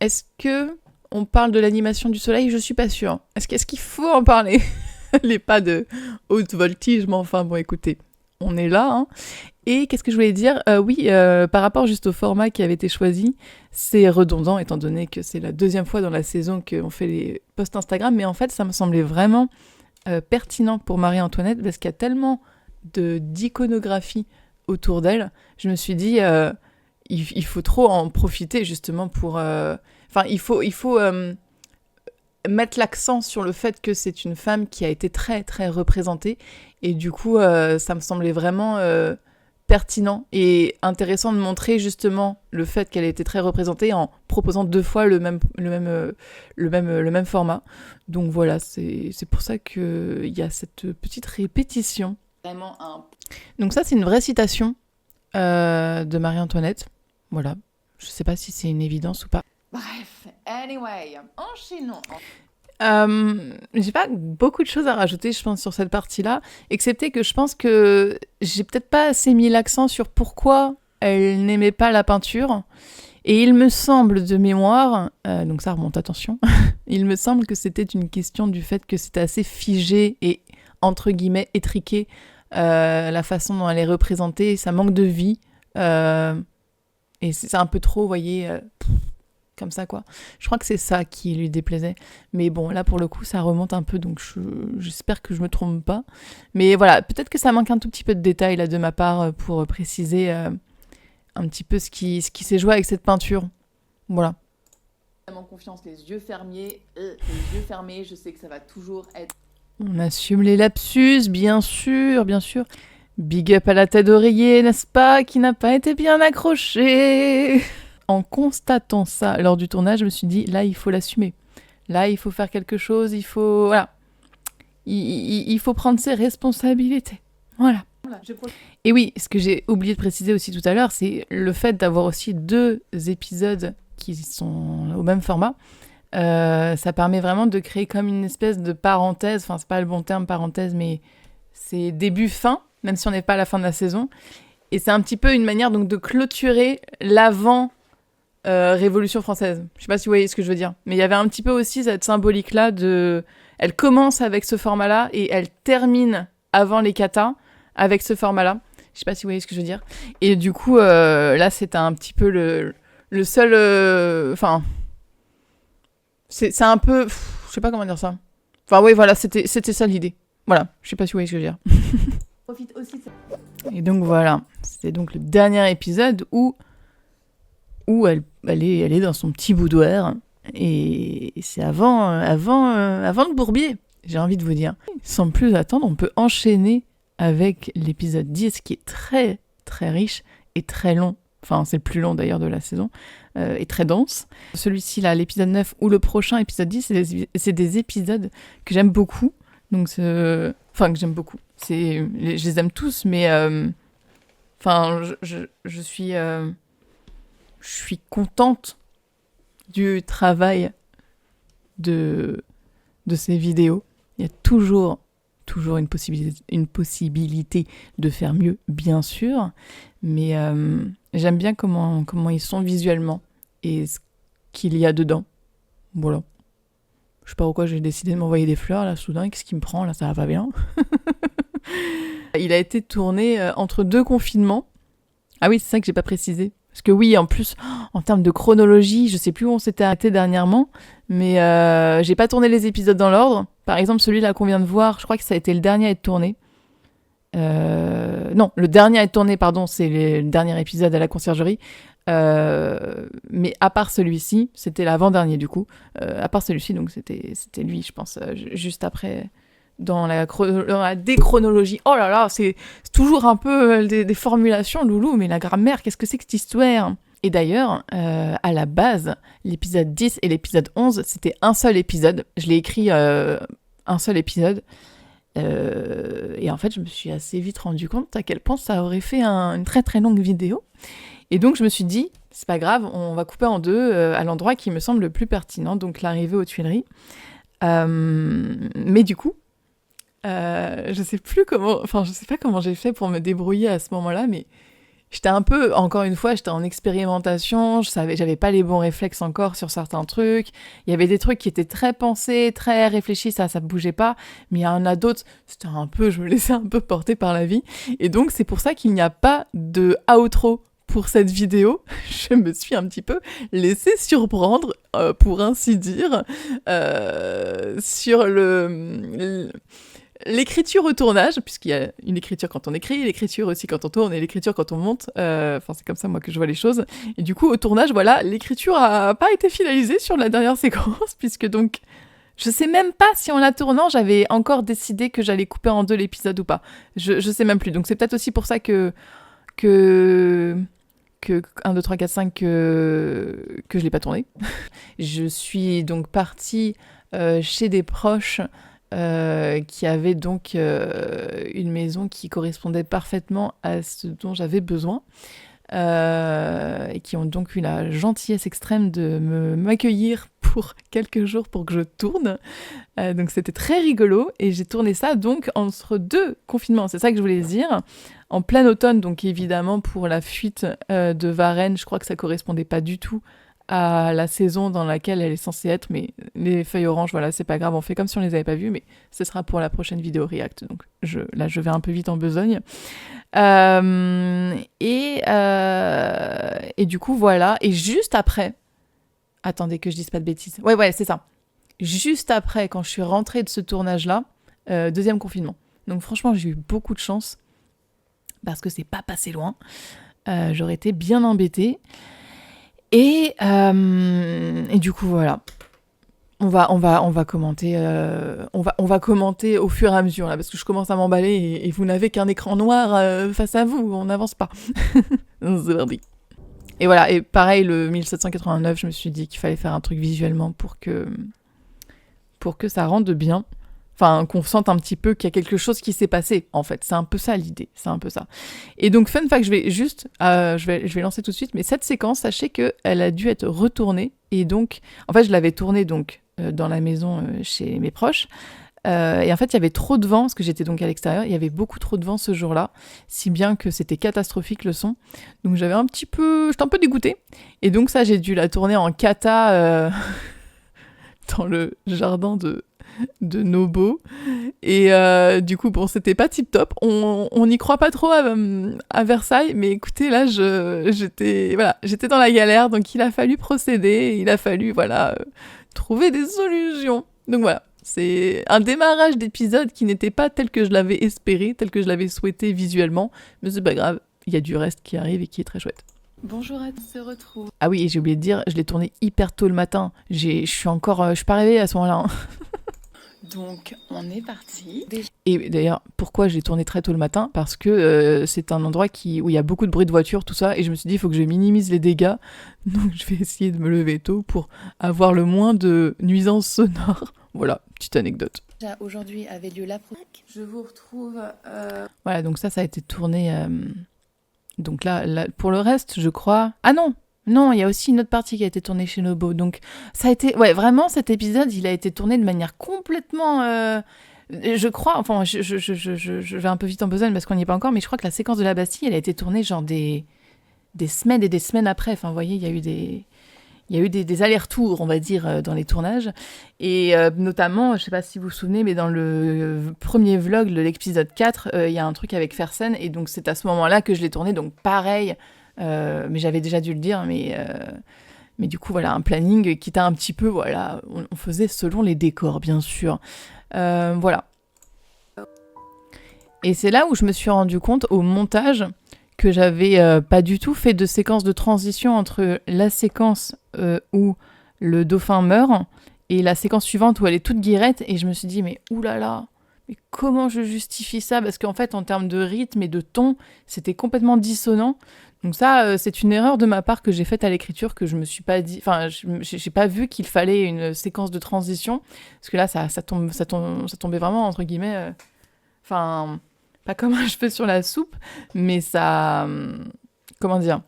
Est-ce que on parle de l'animation du soleil ? Je suis pas sûre. Est-ce qu'il faut en parler ? Les pas de haute voltige, mais enfin bon, écoutez, on est là, hein. Et qu'est-ce que je voulais dire ? Oui, par rapport juste au format qui avait été choisi, c'est redondant, étant donné que c'est la deuxième fois dans la saison qu'on fait les posts Instagram, mais en fait, ça me semblait vraiment pertinent pour Marie-Antoinette, parce qu'il y a tellement d'iconographie autour d'elle. Je me suis dit, il faut trop en profiter, justement, pour... Enfin, il faut mettre l'accent sur le fait que c'est une femme qui a été très, très représentée, et du coup, ça me semblait vraiment... pertinent et intéressant de montrer justement le fait qu'elle ait été très représentée en proposant 2 fois le même format. Donc voilà, c'est pour ça qu'il y a cette petite répétition. Vraiment Donc ça, c'est une vraie citation de Marie-Antoinette. Voilà, je sais pas si c'est une évidence ou pas. Bref, anyway, enchaînons. J'ai pas beaucoup de choses à rajouter, je pense, sur cette partie-là, excepté que je pense que j'ai peut-être pas assez mis l'accent sur pourquoi elle n'aimait pas la peinture. Et il me semble de mémoire, donc ça remonte, attention, il me semble que c'était une question du fait que c'était assez figé et, entre guillemets, étriqué, la façon dont elle est représentée, ça manque de vie, et c'est un peu trop, vous voyez, comme ça, quoi. Je crois que c'est ça qui lui déplaisait. Mais bon, là, pour le coup, ça remonte un peu, donc j'espère que je me trompe pas. Mais voilà, peut-être que ça manque un tout petit peu de détails, là, de ma part, pour préciser... un petit peu ce qui s'est joué avec cette peinture. Voilà. Vraiment confiance, les yeux fermés, je sais que ça va toujours être... On assume les lapsus, bien sûr, bien sûr. Big up à la tête d'oreiller, n'est-ce pas, qui n'a pas été bien accrochée. En constatant ça lors du tournage, je me suis dit, là, il faut l'assumer. Là, il faut faire quelque chose, il faut... Voilà. Il faut prendre ses responsabilités. Voilà. Et oui, ce que j'ai oublié de préciser aussi tout à l'heure, c'est le fait d'avoir aussi 2 épisodes qui sont au même format. Ça permet vraiment de créer comme une espèce de parenthèse, enfin c'est pas le bon terme parenthèse, mais c'est début-fin, même si on n'est pas à la fin de la saison. Et c'est un petit peu une manière donc de clôturer l'avant Révolution française. Je sais pas si vous voyez ce que je veux dire, mais il y avait un petit peu aussi cette symbolique-là de... Elle commence avec ce format-là et elle termine avant les katas avec ce format-là. Je sais pas si vous voyez ce que je veux dire. Et du coup, là, c'était un petit peu le seul... Enfin... c'est un peu... je sais pas comment dire ça. Enfin, oui, voilà, c'était ça l'idée. Voilà, je sais pas si vous voyez ce que je veux dire. Profite aussi de ça. Et donc, voilà. C'était donc le dernier épisode où elle est dans son petit boudoir. Et c'est avant le bourbier, j'ai envie de vous dire. Sans plus attendre, on peut enchaîner avec l'épisode 10 qui est très très riche et très long. Enfin, c'est le plus long d'ailleurs de la saison, et très dense. Celui-ci là, l'épisode 9 ou le prochain épisode 10, c'est des épisodes que j'aime beaucoup. Donc, enfin, que j'aime beaucoup. Je les aime tous, mais enfin, je suis contente du travail de ces vidéos. Il y a toujours une possibilité de faire mieux, bien sûr, mais j'aime bien comment ils sont visuellement et ce qu'il y a dedans. Voilà. Je sais pas pourquoi j'ai décidé de m'envoyer des fleurs, là, soudain. Qu'est-ce qui me prend, là? Ça va pas bien. Il a été tourné entre 2 confinements. Ah oui, c'est ça que j'ai pas précisé. Parce que oui, en plus, en termes de chronologie, je sais plus où on s'était arrêté dernièrement, mais j'ai pas tourné les épisodes dans l'ordre. Par exemple, celui-là qu'on vient de voir, je crois que ça a été le dernier à être tourné. Non, le dernier à être tourné, pardon, c'est le dernier épisode à la conciergerie. Mais à part celui-ci, c'était l'avant-dernier du coup. À part celui-ci, donc c'était lui, je pense, juste après... Dans la déchronologie. Oh là là, c'est toujours un peu des formulations, Loulou, mais la grammaire, qu'est-ce que c'est que cette histoire? Et d'ailleurs, à la base, l'épisode 10 et l'épisode 11, c'était un seul épisode. Je l'ai écrit un seul épisode. Et en fait, je me suis assez vite rendu compte à quel point ça aurait fait une très très longue vidéo. Et donc, je me suis dit, c'est pas grave, on va couper en 2 à l'endroit qui me semble le plus pertinent, donc l'arrivée aux Tuileries. Mais du coup, je sais pas comment j'ai fait pour me débrouiller à ce moment-là, mais j'étais un peu, encore une fois, j'étais en expérimentation, j'avais pas les bons réflexes encore sur certains trucs, il y avait des trucs qui étaient très pensés, très réfléchis, ça bougeait pas, mais il y en a d'autres, je me laissais un peu porter par la vie, et donc c'est pour ça qu'il n'y a pas de outro pour cette vidéo. Je me suis un petit peu laissée surprendre, pour ainsi dire, sur l'écriture au tournage, puisqu'il y a une écriture quand on écrit, l'écriture aussi quand on tourne et l'écriture quand on monte. Enfin, c'est comme ça, moi, que je vois les choses. Et du coup, au tournage, voilà, l'écriture a pas été finalisée sur la dernière séquence, puisque donc, je sais même pas si en la tournant, j'avais encore décidé que j'allais couper en 2 l'épisode ou pas. Je sais même plus. Donc, c'est peut-être aussi pour ça que 1, 2, 3, 4, 5, que je l'ai pas tourné. Je suis donc partie chez des proches qui avait donc une maison qui correspondait parfaitement à ce dont j'avais besoin. et qui ont donc eu la gentillesse extrême de m'accueillir pour quelques jours pour que je tourne. Donc c'était très rigolo et j'ai tourné ça donc entre 2 confinements, c'est ça que je voulais dire, en plein automne, donc évidemment pour la fuite de Varennes, je crois que ça correspondait pas du tout à la saison dans laquelle elle est censée être, mais les feuilles oranges, voilà, c'est pas grave, on fait comme si on les avait pas vues, mais ce sera pour la prochaine vidéo react, donc là je vais un peu vite en besogne. Et du coup voilà, et juste après, attendez que je dise pas de bêtises, ouais c'est ça, juste après quand je suis rentrée de ce tournage là, 2e confinement, donc franchement j'ai eu beaucoup de chance parce que c'est pas passé loin, j'aurais été bien embêtée. Et du coup voilà, on va commenter, on va commenter au fur et à mesure là, parce que je commence à m'emballer et vous n'avez qu'un écran noir face à vous, on n'avance pas. C'est parti. Et voilà, et pareil le 1789, je me suis dit qu'il fallait faire un truc visuellement pour que ça rende bien. Enfin, qu'on sente un petit peu qu'il y a quelque chose qui s'est passé, en fait. C'est un peu ça l'idée, c'est un peu ça. Et donc, fun fact, je vais lancer tout de suite, mais cette séquence, sachez qu'elle a dû être retournée. Et donc, en fait, je l'avais tournée donc, dans la maison chez mes proches. Et en fait, il y avait trop de vent, parce que j'étais donc à l'extérieur, il y avait beaucoup trop de vent ce jour-là, si bien que c'était catastrophique le son. Donc, j'étais un peu dégoûtée. Et donc, ça, j'ai dû la tourner en kata dans le jardin de Nobo, et du coup bon, c'était pas tip top, on n'y croit pas trop à Versailles, mais écoutez là j'étais dans la galère, donc il a fallu procéder, il a fallu trouver des solutions. Donc voilà, c'est un démarrage d'épisode qui n'était pas tel que je l'avais espéré, tel que je l'avais souhaité visuellement, mais c'est pas grave, il y a du reste qui arrive et qui est très chouette. Bonjour à tous, se retrouve. Ah oui, et j'ai oublié de dire, je l'ai tourné hyper tôt le matin, je suis pas réveillée à ce moment-là, hein. Donc, on est parti. Et d'ailleurs, pourquoi j'ai tourné très tôt le matin ? Parce que c'est un endroit où il y a beaucoup de bruit de voiture, tout ça, et je me suis dit, il faut que je minimise les dégâts. Donc, je vais essayer de me lever tôt pour avoir le moins de nuisances sonores. Voilà, petite anecdote. Aujourd'hui avait lieu la proc. Je vous retrouve... Voilà, donc ça a été tourné... Donc là, pour le reste, je crois... Ah non, il y a aussi une autre partie qui a été tournée chez Nobo. Donc, ça a été... Ouais, vraiment, cet épisode, il a été tourné de manière complètement... je crois... Enfin, je vais un peu vite en besogne parce qu'on n'y est pas encore, mais je crois que la séquence de la Bastille, elle a été tournée genre des semaines et des semaines après. Enfin, vous voyez, il y a eu des allers-retours, on va dire, dans les tournages. Et notamment, je sais pas si vous vous souvenez, mais dans le premier vlog de l'épisode 4, il y a un truc avec Fersen. Et donc, c'est à ce moment-là que je l'ai tourné. Donc, pareil... mais j'avais déjà dû le dire, mais du coup, voilà, un planning qui était un petit peu, voilà, on faisait selon les décors, bien sûr. Voilà. Et c'est là où je me suis rendu compte, au montage, que j'avais pas du tout fait de séquence de transition entre la séquence où le dauphin meurt et la séquence suivante où elle est toute guirette, et je me suis dit, mais oulala, mais comment je justifie ça ? Parce qu'en fait, en termes de rythme et de ton, c'était complètement dissonant. Donc ça, c'est une erreur de ma part que j'ai faite à l'écriture, que je me suis pas dit... Enfin, j'ai pas vu qu'il fallait une séquence de transition, parce que là, ça tombait vraiment, entre guillemets... Enfin, pas comme un cheveu sur la soupe, mais ça... comment dire ?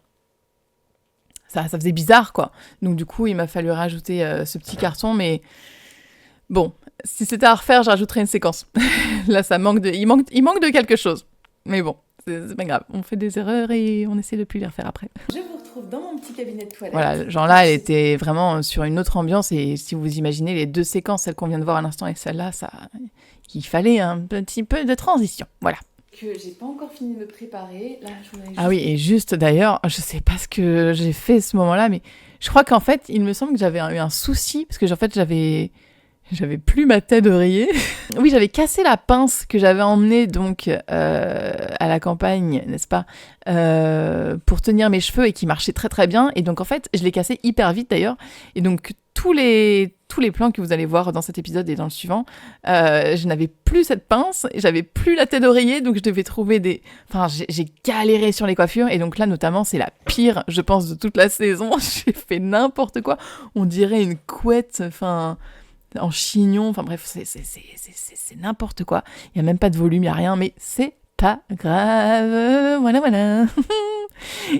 Ça faisait bizarre, quoi. Donc du coup, il m'a fallu rajouter ce petit carton, mais... Bon, si c'était à refaire, je rajouterais une séquence. Là, il manque de quelque chose. Mais bon. C'est pas grave, on fait des erreurs et on essaie de plus les refaire après. Je vous retrouve dans mon petit cabinet de toilette. Voilà, genre là, elle était vraiment sur une autre ambiance, et si vous imaginez les 2 séquences, celle qu'on vient de voir à l'instant et celle-là, il fallait un petit peu de transition, voilà. Que j'ai pas encore fini de me préparer. Là, Ah oui, et juste d'ailleurs, je sais pas ce que j'ai fait ce moment-là, mais je crois qu'en fait, il me semble que j'avais eu un souci, parce que en fait, j'avais plus ma tête d'oreiller. Oui, j'avais cassé la pince que j'avais emmenée donc à la campagne, n'est-ce pas, pour tenir mes cheveux, et qui marchait très très bien. Et donc en fait, je l'ai cassé hyper vite d'ailleurs. Et donc tous les plans que vous allez voir dans cet épisode et dans le suivant, je n'avais plus cette pince, j'avais plus la tête d'oreiller, donc je devais trouver Enfin, j'ai galéré sur les coiffures, et donc là notamment, c'est la pire, je pense, de toute la saison. J'ai fait n'importe quoi. On dirait une couette, enfin... en chignon, enfin bref, c'est n'importe quoi. Il n'y a même pas de volume, il n'y a rien, mais c'est pas grave. Voilà.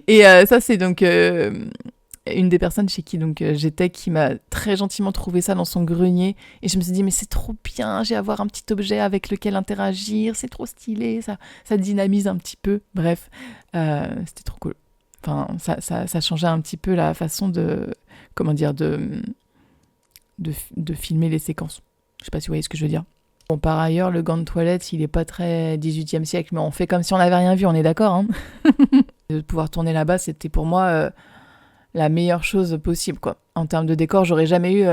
Et ça, c'est donc une des personnes chez qui donc j'étais qui m'a très gentiment trouvé ça dans son grenier. Et je me suis dit, mais c'est trop bien, j'ai à avoir un petit objet avec lequel interagir, c'est trop stylé, ça dynamise un petit peu. Bref, c'était trop cool. Enfin, ça changeait un petit peu la façon de filmer les séquences. Je sais pas si vous voyez ce que je veux dire. Bon, par ailleurs, le gant de toilette, il est pas très 18e siècle, mais on fait comme si on n'avait rien vu, on est d'accord, hein. De pouvoir tourner là-bas, c'était pour moi la meilleure chose possible, quoi. En termes de décor, j'aurais jamais eu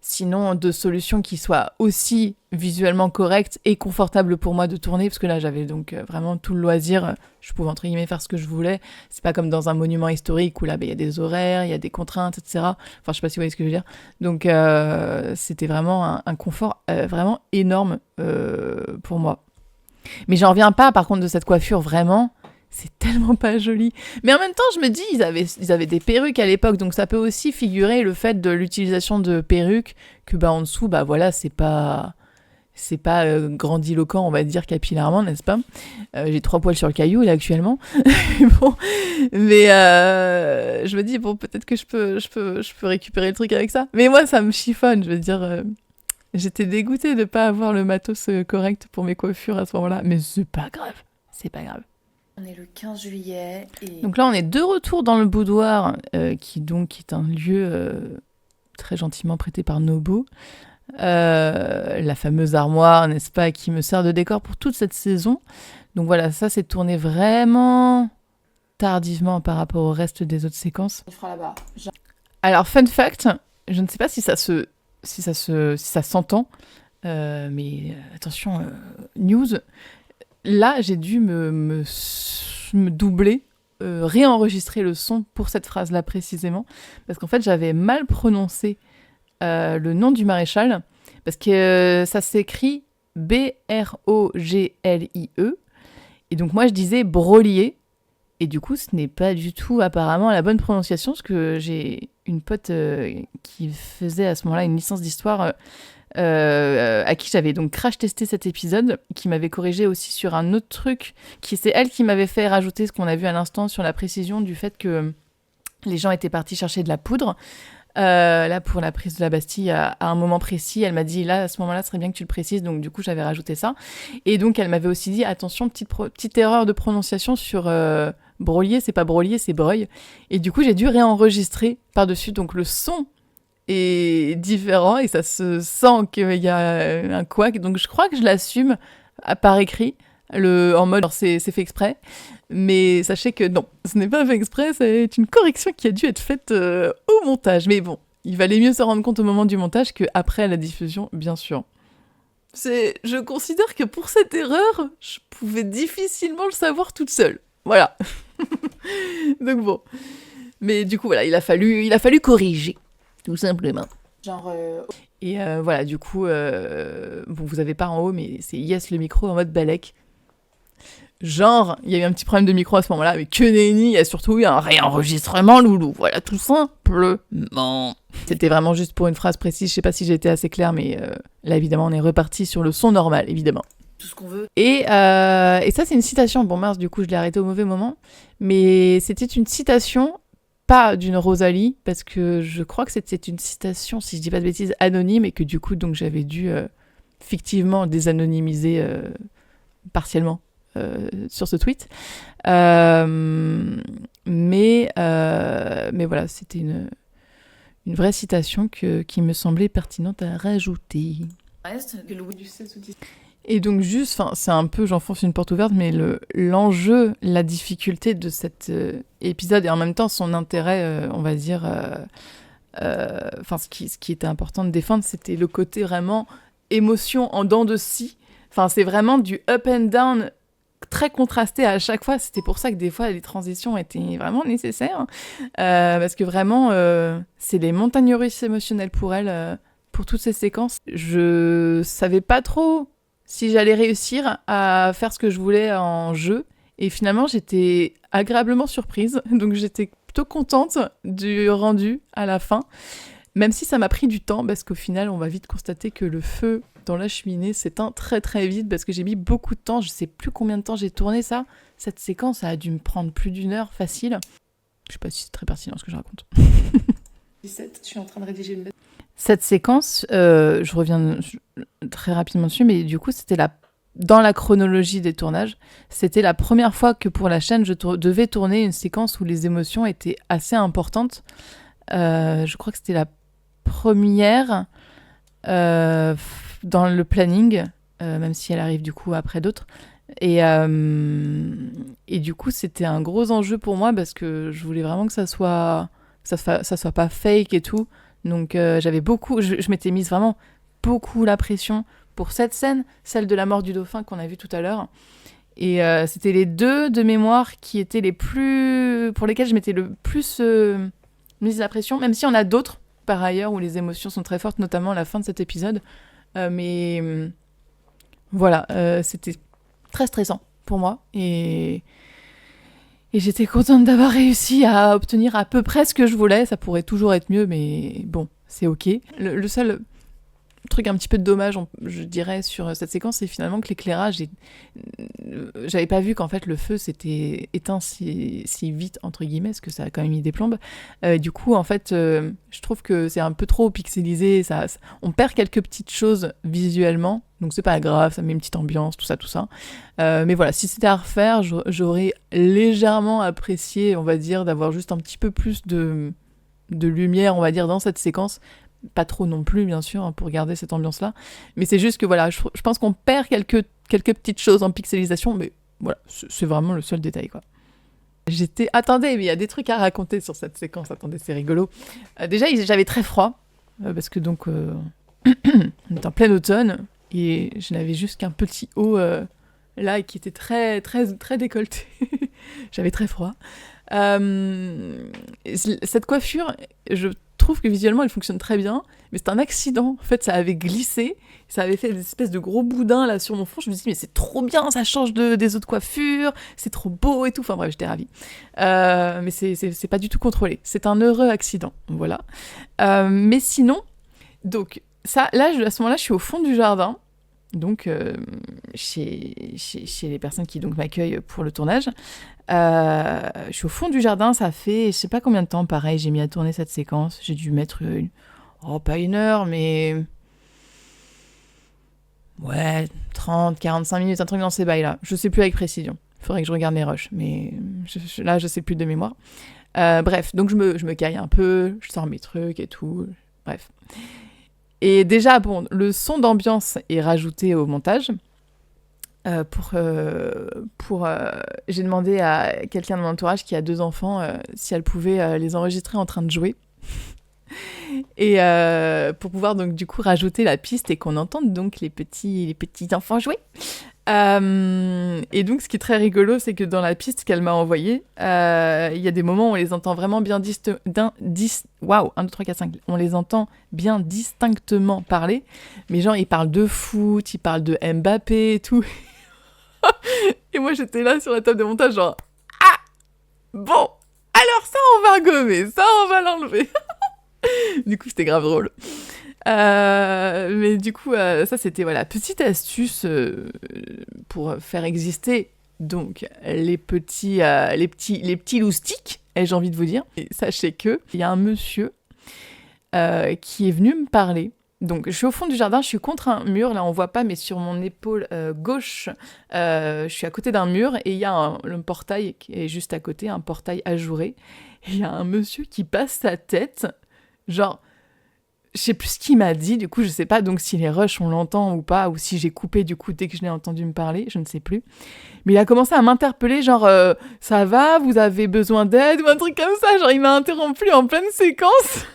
sinon de solution qui soit aussi visuellement correcte et confortable pour moi de tourner, parce que là, j'avais donc vraiment tout le loisir. Je pouvais, entre guillemets, faire ce que je voulais. C'est pas comme dans un monument historique où là, il y a des horaires, il y a des contraintes, etc. Enfin, je sais pas si vous voyez ce que je veux dire. Donc, c'était vraiment un confort vraiment énorme pour moi. Mais j'en reviens pas, par contre, de cette coiffure, vraiment. C'est tellement pas joli. Mais en même temps, je me dis, ils avaient des perruques à l'époque, donc ça peut aussi figurer le fait de l'utilisation de perruques, que en dessous, voilà, c'est pas grandiloquent, on va dire, capillairement, n'est-ce pas ? J'ai 3 poils sur le caillou, là, actuellement. Bon. Mais je me dis, bon, peut-être que je peux récupérer le truc avec ça. Mais moi, ça me chiffonne, je veux dire... j'étais dégoûtée de pas avoir le matos correct pour mes coiffures à ce moment-là. Mais c'est pas grave. C'est pas grave. On est le 15 juillet et... Donc là, on est de retour dans le boudoir, qui est un lieu très gentiment prêté par Nobo. La fameuse armoire, n'est-ce pas, qui me sert de décor pour toute cette saison. Donc voilà, ça c'est tourné vraiment tardivement par rapport au reste des autres séquences. On fera là-bas. Alors, fun fact, je ne sais pas si ça s'entend, mais attention, news. Là, j'ai dû me doubler, réenregistrer le son pour cette phrase-là précisément, parce qu'en fait, j'avais mal prononcé le nom du maréchal, parce que ça s'écrit Broglie, et donc moi, je disais Brolier, et du coup, ce n'est pas du tout apparemment la bonne prononciation, parce que j'ai une pote qui faisait à ce moment-là une licence d'histoire... à qui j'avais donc crash testé cet épisode, qui m'avait corrigé aussi sur un autre truc, c'est elle qui m'avait fait rajouter ce qu'on a vu à l'instant sur la précision du fait que les gens étaient partis chercher de la poudre. Là, pour la prise de la Bastille, à un moment précis, elle m'a dit, là, à ce moment-là, ce serait bien que tu le précises, donc du coup, j'avais rajouté ça. Et donc, elle m'avait aussi dit, attention, petite erreur de prononciation sur Brolier, c'est pas Brolier, c'est Breuil. Et du coup, j'ai dû réenregistrer par-dessus, donc le son est différent et ça se sent qu'il y a un couac, donc je crois que je l'assume par écrit, en mode c'est fait exprès, mais sachez que non, ce n'est pas fait exprès, c'est une correction qui a dû être faite au montage, mais bon, il valait mieux se rendre compte au moment du montage qu'après la diffusion, bien sûr. Je considère que pour cette erreur, je pouvais difficilement le savoir toute seule, voilà. Donc bon, mais du coup voilà, il a fallu corriger. Tout simplement. Et voilà, du coup, bon, vous avez pas en haut, mais c'est Yes le micro en mode Balek. Genre, il y a eu un petit problème de micro à ce moment-là, mais que nenni, il y a surtout eu un réenregistrement, loulou. Voilà, tout simplement. C'était vraiment juste pour une phrase précise, je sais pas si j'ai été assez claire, mais là, évidemment, on est reparti sur le son normal, évidemment. Tout ce qu'on veut. Et ça, c'est une citation. Bon, mince, du coup, je l'ai arrêté au mauvais moment. Mais c'était une citation... pas d'une Rosalie, parce que je crois que c'était une citation, si je dis pas de bêtises, anonyme, et que du coup, donc, j'avais dû fictivement désanonymiser partiellement sur ce tweet. Mais voilà, c'était une vraie citation qui me semblait pertinente à rajouter. Et donc juste, c'est un peu, j'enfonce une porte ouverte, mais l'enjeu, la difficulté de cet épisode et en même temps son intérêt, on va dire, ce qui était important de défendre, c'était le côté vraiment émotion en dents de scie. Enfin, c'est vraiment du up and down très contrasté à chaque fois. C'était pour ça que des fois les transitions étaient vraiment nécessaires, parce que vraiment, c'est les montagnes russes émotionnelles pour elle, pour toutes ces séquences. Je savais pas trop si j'allais réussir à faire ce que je voulais en jeu. Et finalement, j'étais agréablement surprise. Donc, j'étais plutôt contente du rendu à la fin. Même si ça m'a pris du temps, parce qu'au final, on va vite constater que le feu dans la cheminée s'éteint très très vite, parce que j'ai mis beaucoup de temps, je sais plus combien de temps j'ai tourné ça. Cette séquence, ça a dû me prendre plus d'1 heure facile. Je sais pas si c'est très pertinent ce que je raconte. 17, je suis en train de rédiger une lettre. Cette séquence, je reviens très rapidement dessus, mais du coup, c'était dans la chronologie des tournages, c'était la première fois que pour la chaîne, je devais tourner une séquence où les émotions étaient assez importantes. Je crois que c'était la première dans le planning, même si elle arrive du coup après d'autres. Et du coup, c'était un gros enjeu pour moi parce que je voulais vraiment que ça soit pas fake et tout. Donc je m'étais mise vraiment beaucoup la pression pour cette scène, celle de la mort du dauphin qu'on a vue tout à l'heure. Et c'était les deux de mémoire qui étaient pour lesquels je m'étais le plus mise la pression, même s'il y en a d'autres par ailleurs où les émotions sont très fortes, notamment à la fin de cet épisode. Mais voilà, c'était très stressant pour moi et j'étais contente d'avoir réussi à obtenir à peu près ce que je voulais. Ça pourrait toujours être mieux, mais bon, c'est ok. Le seul truc un petit peu de dommage, je dirais, sur cette séquence, c'est finalement que l'éclairage, j'avais pas vu qu'en fait le feu s'était éteint si vite, entre guillemets, parce que ça a quand même mis des plombes. Du coup, en fait, je trouve que c'est un peu trop pixelisé, on perd quelques petites choses visuellement, donc c'est pas grave, ça met une petite ambiance, tout ça. Mais voilà, si c'était à refaire, j'aurais légèrement apprécié, on va dire, d'avoir juste un petit peu plus de lumière, on va dire, dans cette séquence. Pas trop non plus, bien sûr, pour garder cette ambiance-là. Mais c'est juste que, voilà, je pense qu'on perd quelques petites choses en pixelisation, mais voilà, c'est vraiment le seul détail, quoi. Attendez, mais il y a des trucs à raconter sur cette séquence. Attendez, c'est rigolo. Déjà, j'avais très froid, parce que donc, on est en plein automne, et je n'avais juste qu'un petit haut, là, qui était très, très, très décolleté. J'avais très froid. Cette coiffure, je trouve que visuellement elle fonctionne très bien, mais c'est un accident. En fait, ça avait glissé, ça avait fait des espèces de gros boudins là sur mon front. Je me suis dit, mais c'est trop bien, ça change des autres coiffures, c'est trop beau et tout. Enfin bref, j'étais ravie. Mais c'est pas du tout contrôlé. C'est un heureux accident, voilà. Mais sinon, donc ça, là, à ce moment-là, je suis au fond du jardin. Donc, chez les personnes qui donc m'accueillent pour le tournage. Je suis au fond du jardin, ça fait je sais pas combien de temps, pareil, j'ai mis à tourner cette séquence. J'ai dû mettre, pas 1 heure, mais... Ouais, 30, 45 minutes, un truc dans ces bails-là. Je sais plus avec précision. Il faudrait que je regarde mes rushs, mais là, je sais plus de mémoire. Bref, donc je me caille un peu, je sors mes trucs et tout, bref. Et déjà, bon, le son d'ambiance est rajouté au montage. J'ai demandé à quelqu'un de mon entourage qui a 2 enfants si elle pouvait les enregistrer en train de jouer. Et pour pouvoir donc du coup rajouter la piste et qu'on entende donc les petits enfants jouer. Et donc ce qui est très rigolo, c'est que dans la piste qu'elle m'a envoyée, il y a des moments où on les entend vraiment bien on les entend bien distinctement parler, mais genre ils parlent de foot, ils parlent de Mbappé et tout. Et moi j'étais là sur la table de montage genre bon, alors ça on va gommer, ça on va l'enlever. Du coup c'était grave drôle. Mais du coup ça c'était voilà, petite astuce pour faire exister donc les petits loustiques, j'ai envie de vous dire. Et sachez que il y a un monsieur qui est venu me parler. Donc, je suis au fond du jardin, je suis contre un mur, là on voit pas, mais sur mon épaule gauche, je suis à côté d'un mur et il y a le portail qui est juste à côté, un portail ajouré. Et il y a un monsieur qui passe sa tête, genre, je sais plus ce qu'il m'a dit, du coup je sais pas donc si les rushs on l'entend ou pas, ou si j'ai coupé du coup dès que je l'ai entendu me parler, je ne sais plus. Mais il a commencé à m'interpeller, genre, ça va, vous avez besoin d'aide ou un truc comme ça, genre il m'a interrompu en pleine séquence.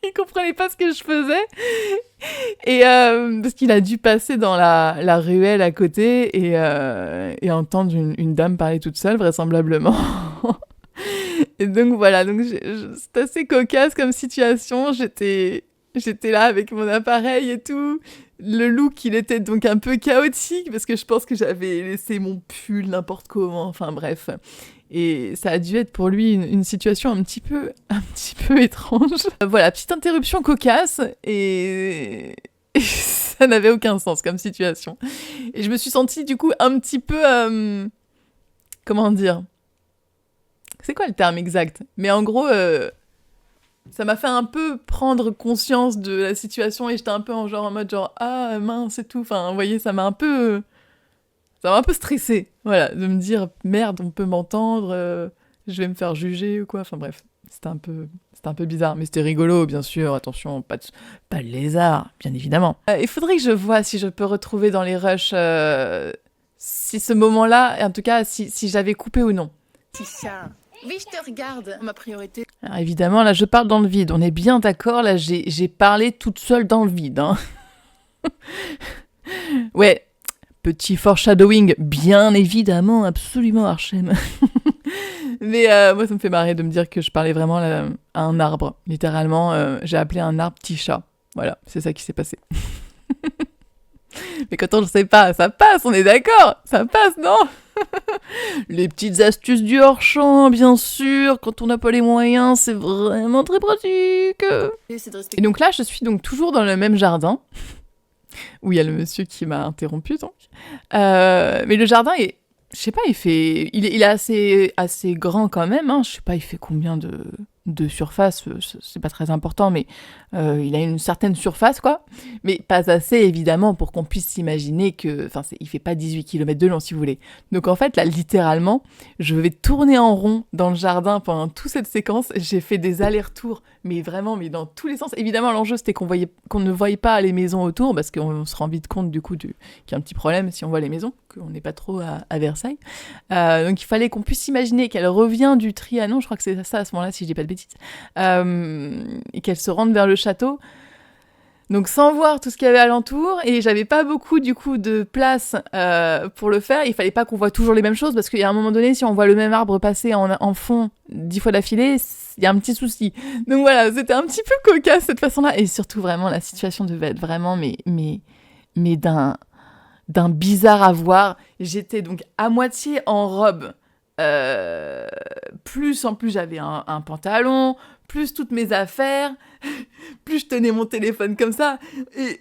Il comprenait pas ce que je faisais. Et parce qu'il a dû passer dans la ruelle à côté et entendre une dame parler toute seule, vraisemblablement. Et donc voilà, donc c'est assez cocasse comme situation. J'étais là avec mon appareil et tout. Le look, il était donc un peu chaotique parce que je pense que j'avais laissé mon pull n'importe comment. Enfin bref. Et ça a dû être pour lui une situation un petit peu étrange. Voilà, petite interruption cocasse et ça n'avait aucun sens comme situation. Et je me suis sentie du coup un petit peu... comment dire ? C'est quoi le terme exact ? Mais en gros, ça m'a fait un peu prendre conscience de la situation et j'étais un peu en mode ah mince et tout. Enfin, vous voyez, ça m'a un peu stressée. Voilà, de me dire merde, on peut m'entendre, je vais me faire juger ou quoi. Enfin bref, c'était un peu bizarre, mais c'était rigolo, bien sûr. Attention, pas de lézard, bien évidemment. Il faudrait que je vois si je peux retrouver dans les rushs si ce moment-là, en tout cas, si j'avais coupé ou non. Si ça. Oui, je te regarde. Ma priorité. Alors évidemment, là, je parle dans le vide. On est bien d'accord. Là, j'ai parlé toute seule dans le vide. Hein. Ouais, petit foreshadowing, bien évidemment, absolument Archem. Mais moi, ça me fait marrer de me dire que je parlais vraiment à un arbre. Littéralement, j'ai appelé un arbre petit chat. Voilà, c'est ça qui s'est passé. Mais quand on ne sait pas, ça passe, on est d'accord. Ça passe, non? Les petites astuces du hors-champ, bien sûr. Quand on n'a pas les moyens, c'est vraiment très pratique. Et donc là, je suis donc toujours dans le même jardin. Où il y a le monsieur qui m'a interrompu, donc. Mais le jardin est... Je sais pas, il est assez grand quand même. Hein. Je sais pas, il fait combien de surface. C'est pas très important, mais il a une certaine surface, quoi. Mais pas assez, évidemment, pour qu'on puisse s'imaginer que... Enfin, il fait pas 18 km de long, si vous voulez. Donc, en fait, là, littéralement, je vais tourner en rond dans le jardin pendant toute cette séquence. J'ai fait des allers-retours, mais vraiment, mais dans tous les sens. Évidemment, l'enjeu, c'était qu'on ne voyait pas les maisons autour, parce qu'on se rend vite compte, du coup, qu'il y a un petit problème si on voit les maisons, qu'on n'est pas trop à Versailles. Donc, il fallait qu'on puisse imaginer qu'elle revient du Trianon, je crois que c'est ça à ce moment-là, si je dis pas de bêtises, et qu'elle se rende vers le château. Donc sans voir tout ce qu'il y avait alentour, et j'avais pas beaucoup du coup de place pour le faire. Il fallait pas qu'on voit toujours les mêmes choses, parce qu'il y a un moment donné, si on voit le même arbre passer en fond 10 fois d'affilée, il y a un petit souci. Donc voilà, c'était un petit peu cocasse cette façon-là, et surtout vraiment la situation devait être vraiment mais d'un bizarre à voir. J'étais donc à moitié en robe, plus en plus j'avais un pantalon, plus toutes mes affaires, plus je tenais mon téléphone comme ça, et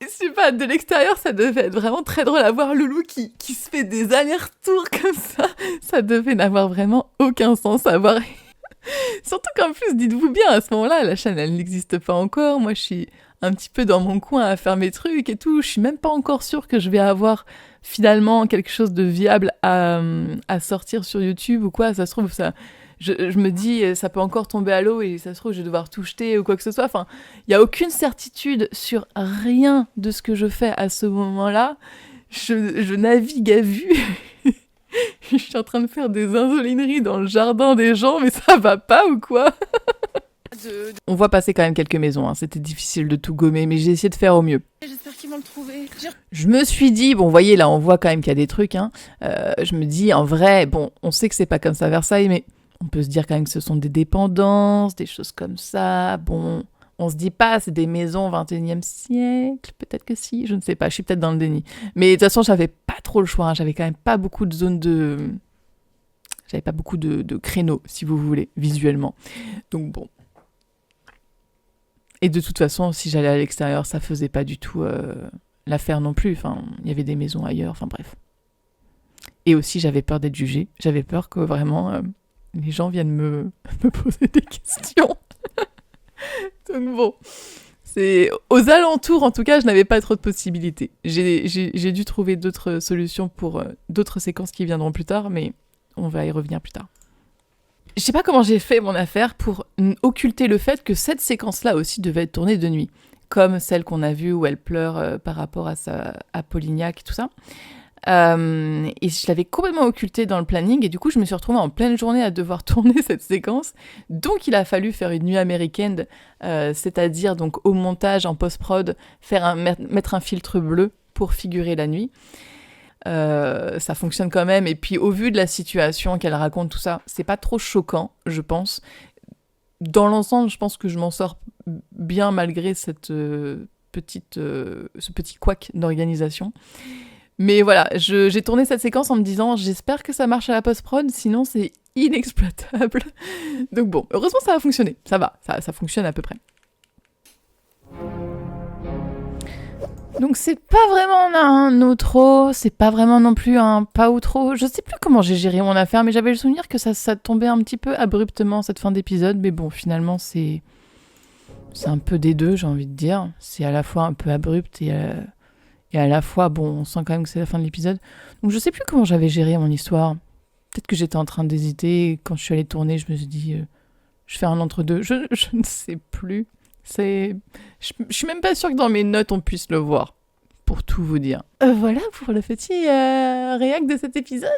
je sais pas, de l'extérieur ça devait être vraiment très drôle à voir Loulou qui se fait des allers-retours comme ça devait n'avoir vraiment aucun sens à voir. Surtout qu'en plus, dites-vous bien, à ce moment-là, la chaîne elle n'existe pas encore, moi je suis un petit peu dans mon coin à faire mes trucs et tout, je suis même pas encore sûre que je vais avoir finalement quelque chose de viable à sortir sur YouTube ou quoi. Ça se trouve, je me dis, ça peut encore tomber à l'eau et ça se trouve, je vais devoir tout jeter ou quoi que ce soit. Enfin, il n'y a aucune certitude sur rien de ce que je fais à ce moment-là. Je navigue à vue. Je suis en train de faire des insolineries dans le jardin des gens, mais ça va pas ou quoi? On voit passer quand même quelques maisons, hein. C'était difficile de tout gommer, mais j'ai essayé de faire au mieux. J'espère qu'ils vont le trouver. Je me suis dit, bon, vous voyez, là, on voit quand même qu'il y a des trucs, hein. Je me dis, en vrai, bon, on sait que c'est pas comme ça à Versailles, mais on peut se dire quand même que ce sont des dépendances, des choses comme ça. Bon, on se dit pas, c'est des maisons 21e siècle, peut-être que si, je ne sais pas, je suis peut-être dans le déni. Mais de toute façon, j'avais pas trop le choix, hein. J'avais quand même pas beaucoup de zones de... J'avais pas beaucoup de créneaux, si vous voulez, visuellement. Donc bon. Et de toute façon, si j'allais à l'extérieur, ça faisait pas du tout l'affaire non plus. Enfin, il y avait des maisons ailleurs, enfin bref. Et aussi, j'avais peur d'être jugée. J'avais peur que vraiment les gens viennent me poser des questions. Donc bon, c'est aux alentours, en tout cas, je n'avais pas trop de possibilités. J'ai dû trouver d'autres solutions pour d'autres séquences qui viendront plus tard, mais on va y revenir plus tard. Je sais pas comment j'ai fait mon affaire pour occulter le fait que cette séquence-là aussi devait être tournée de nuit, comme celle qu'on a vue où elle pleure par rapport à Polignac et tout ça. Et je l'avais complètement occultée dans le planning, et du coup je me suis retrouvée en pleine journée à devoir tourner cette séquence. Donc il a fallu faire une nuit américaine, c'est-à-dire donc au montage, en post-prod, mettre un filtre bleu pour figurer la nuit. Ça fonctionne quand même, et puis au vu de la situation qu'elle raconte, tout ça, c'est pas trop choquant, je pense. Dans l'ensemble, je pense que je m'en sors bien malgré ce petit couac d'organisation. Mais voilà, j'ai tourné cette séquence en me disant, j'espère que ça marche à la post-prod, sinon c'est inexploitable. Donc bon, heureusement ça a fonctionné, ça va, ça fonctionne à peu près. Donc c'est pas vraiment un outro, c'est pas vraiment non plus un pas outro. Je sais plus comment j'ai géré mon affaire, mais j'avais le souvenir que ça tombait un petit peu abruptement cette fin d'épisode. Mais bon, finalement c'est un peu des deux, j'ai envie de dire. C'est à la fois un peu abrupt et à la fois, bon, on sent quand même que c'est la fin de l'épisode. Donc je sais plus comment j'avais géré mon histoire. Peut-être que j'étais en train d'hésiter. Quand je suis allée tourner, je me suis dit, je fais un entre-deux. Je ne sais plus. Je suis même pas sûre que dans mes notes, on puisse le voir. Pour tout vous dire. Voilà pour le petit réact de cet épisode.